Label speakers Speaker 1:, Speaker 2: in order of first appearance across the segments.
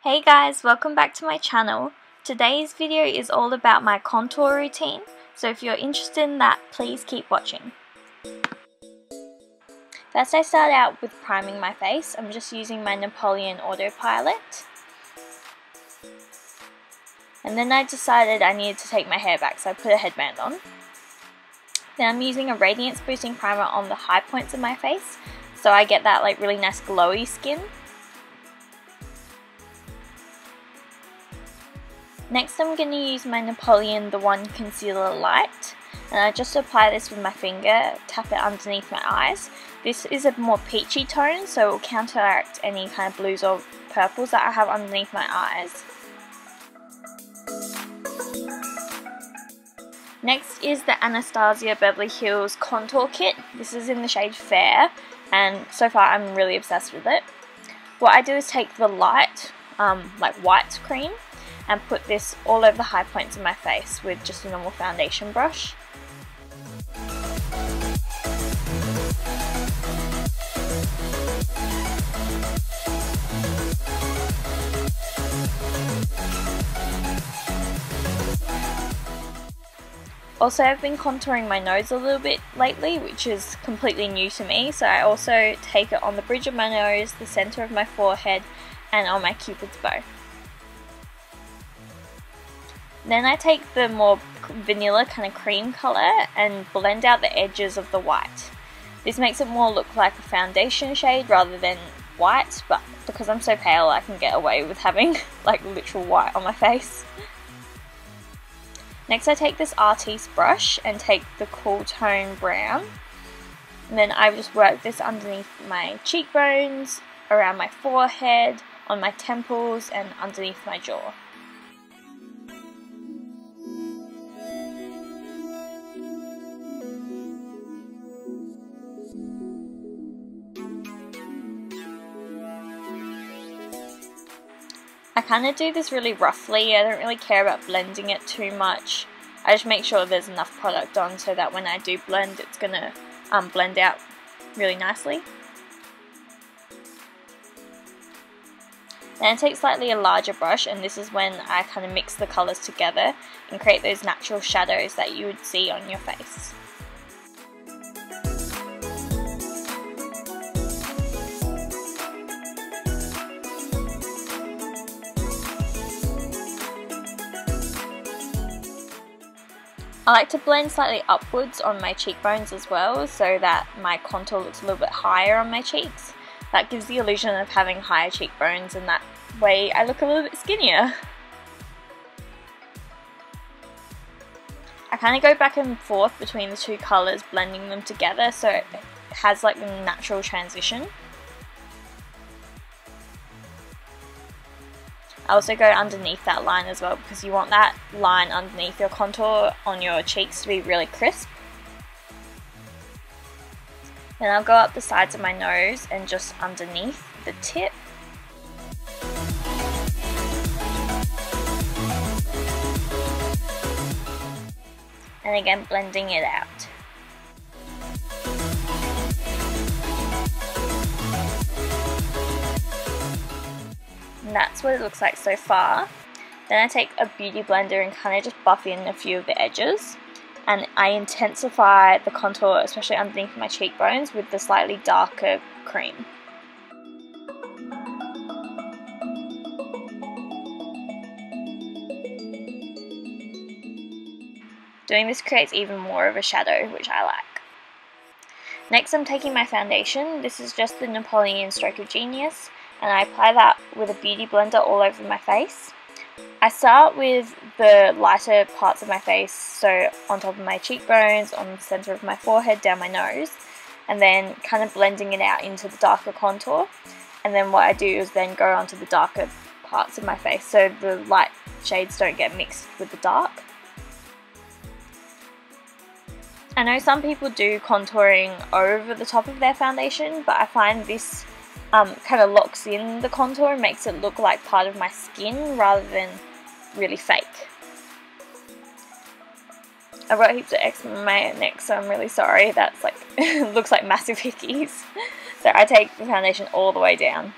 Speaker 1: Hey guys, welcome back to my channel. Today's video is all about my contour routine, so if you're interested in that, please keep watching. First I start out with priming my face. I'm just using my Napoleon Autopilot. And then I decided I needed to take my hair back, so I put a headband on. Then I'm using a radiance boosting primer on the high points of my face, so I get that like really nice glowy skin. Next I'm going to use my Napoleon The One Concealer Light, and I just apply this with my finger, tap it underneath my eyes. This is a more peachy tone, so it will counteract any kind of blues or purples that I have underneath my eyes. Next is the Anastasia Beverly Hills Contour Kit. This is in the shade Fair, and so far I'm really obsessed with it. What I do is take the light, like white cream, and put this all over the high points of my face with just a normal foundation brush. Also, I've been contouring my nose a little bit lately, which is completely new to me, so I also take it on the bridge of my nose, the center of my forehead, and on my cupid's bow. Then I take the more vanilla kind of cream colour and blend out the edges of the white. This makes it more look like a foundation shade rather than white, but because I'm so pale I can get away with having like literal white on my face. Next I take this Artiste brush and take the Cool Tone Brown, and then I just work this underneath my cheekbones, around my forehead, on my temples and underneath my jaw. I kind of do this really roughly. I don't really care about blending it too much. I just make sure there's enough product on so that when I do blend, it's going to blend out really nicely. Then I take slightly a larger brush, and this is when I kind of mix the colours together and create those natural shadows that you would see on your face. I like to blend slightly upwards on my cheekbones as well, so that my contour looks a little bit higher on my cheeks. That gives the illusion of having higher cheekbones, and that way I look a little bit skinnier. I kind of go back and forth between the two colours, blending them together so it has like a natural transition. I also go underneath that line as well, because you want that line underneath your contour on your cheeks to be really crisp. Then I'll go up the sides of my nose and just underneath the tip. And again, blending it out. And that's what it looks like so far. Then I take a beauty blender and kind of just buff in a few of the edges, and I intensify the contour, especially underneath my cheekbones, with the slightly darker cream. Doing this creates even more of a shadow, which I like. Next I'm taking my foundation. This is just the Napoleon Stroke of Genius, and I apply that with a beauty blender all over my face. I start with the lighter parts of my face, so on top of my cheekbones, on the center of my forehead, down my nose, and then kind of blending it out into the darker contour. And then what I do is then go onto the darker parts of my face, so the light shades don't get mixed with the dark. I know some people do contouring over the top of their foundation, but I find this kind of locks in the contour and makes it look like part of my skin rather than really fake. I've got heaps of eczema on my neck, so I'm really sorry. That's like looks like massive hickeys. So I take the foundation all the way down.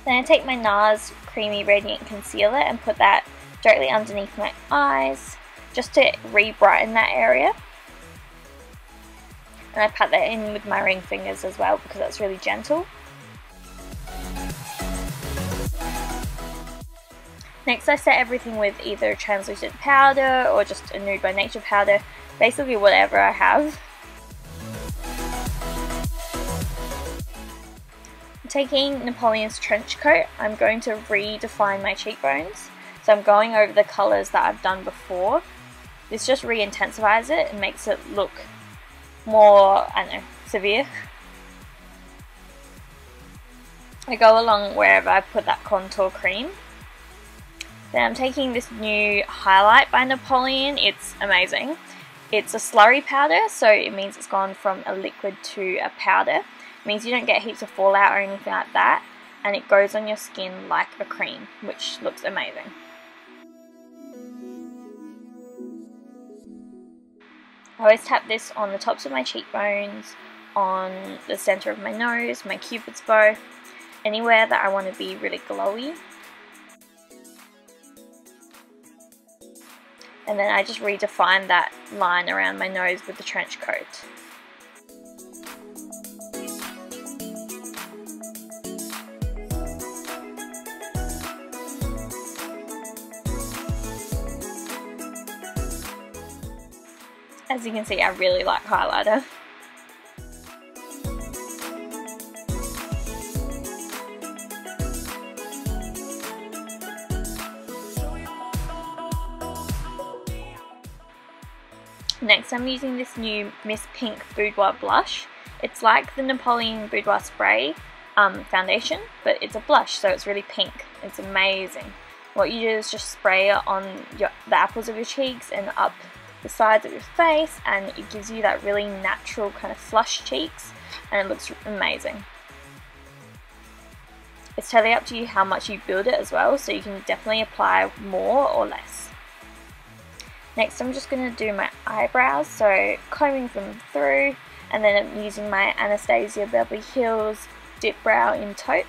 Speaker 1: Then I take my NARS Creamy Radiant Concealer and put that directly underneath my eyes, just to re-brighten that area. And I pat that in with my ring fingers as well because that's really gentle. Next I set everything with either translucent powder or just a Nude by Nature powder, basically whatever I have. Taking Napoleon's Trench Coat, I'm going to redefine my cheekbones. So I'm going over the colours that I've done before. This just re-intensifies it and makes it look more, I don't know, severe. I go along wherever I put that contour cream. Then I'm taking this new highlight by Napoleon. It's amazing. It's a slurry powder, so it means it's gone from a liquid to a powder. It means you don't get heaps of fallout or anything like that, and it goes on your skin like a cream, which looks amazing. I always tap this on the tops of my cheekbones, on the centre of my nose, my cupid's bow, anywhere that I want to be really glowy. And then I just redefine that line around my nose with the trench coat. As you can see, I really like highlighter. Next I'm using this new Miss Pink Boudoir blush. It's like the Napoleon Boudoir Spray foundation, but it's a blush, so it's really pink. It's amazing. What you do is just spray it on the apples of your cheeks and up the sides of your face, and it gives you that really natural kind of flush cheeks, and it looks amazing. It's totally up to you how much you build it as well, so you can definitely apply more or less. Next I'm just going to do my eyebrows, so combing them through, and then I'm using my Anastasia Beverly Hills Dip Brow in Taupe.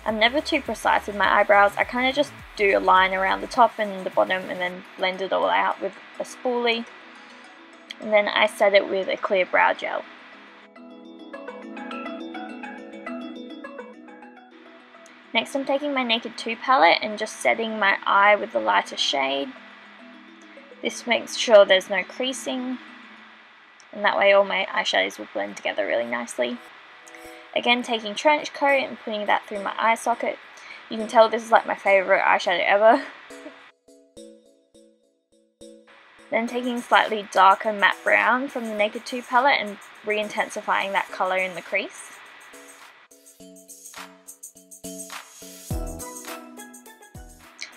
Speaker 1: I'm never too precise with my eyebrows. I kind of just do a line around the top and the bottom and then blend it all out with a spoolie. And then I set it with a clear brow gel. Next I'm taking my Naked 2 palette and just setting my eye with the lighter shade. This makes sure there's no creasing, and that way all my eyeshadows will blend together really nicely. Again, taking Trench Coat and putting that through my eye socket. You can tell this is like my favourite eyeshadow ever. Then taking slightly darker matte brown from the Naked 2 palette and re-intensifying that colour in the crease.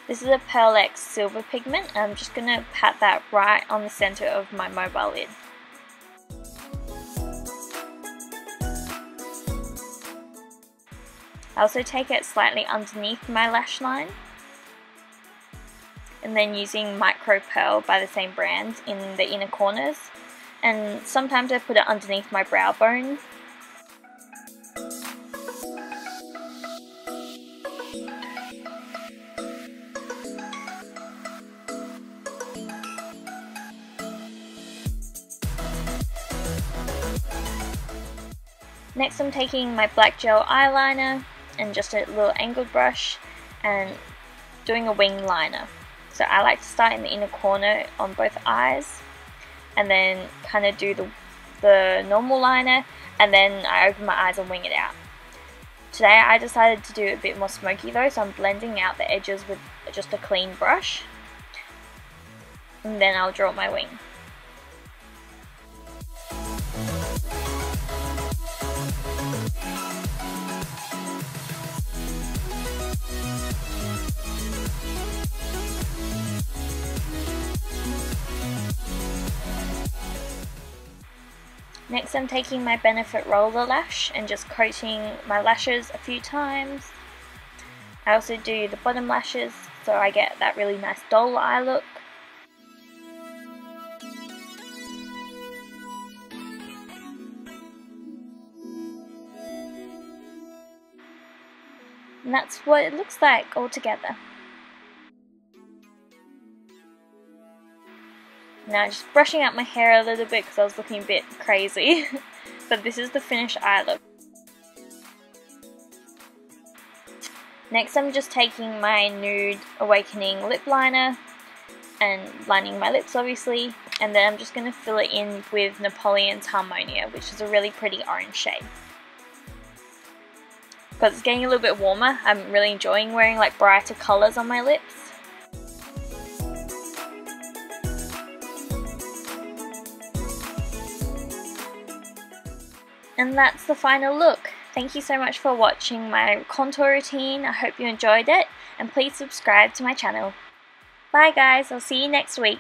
Speaker 1: This is a Pearl X Silver pigment, and I'm just going to pat that right on the centre of my mobile lid. I also take it slightly underneath my lash line, and then using Micro Pearl by the same brand in the inner corners, and sometimes I put it underneath my brow bone. Next I'm taking my black gel eyeliner and just a little angled brush and doing a wing liner. So I like to start in the inner corner on both eyes and then kind of do the normal liner, and then I open my eyes and wing it out. Today I decided to do it a bit more smoky though, so I'm blending out the edges with just a clean brush, and then I'll draw my wing. Next I'm taking my Benefit Roller Lash and just coating my lashes a few times. I also do the bottom lashes so I get that really nice doll eye look. And that's what it looks like all together. Now just brushing out my hair a little bit because I was looking a bit crazy. But this is the finished eye look. Next I'm just taking my Nude Awakening lip liner and lining my lips obviously, and then I'm just going to fill it in with Napoleon's Harmonia, which is a really pretty orange shade. Because it's getting a little bit warmer, I'm really enjoying wearing like brighter colours on my lips. And that's the final look. Thank you so much for watching my contour routine. I hope you enjoyed it, and please subscribe to my channel. Bye guys, I'll see you next week.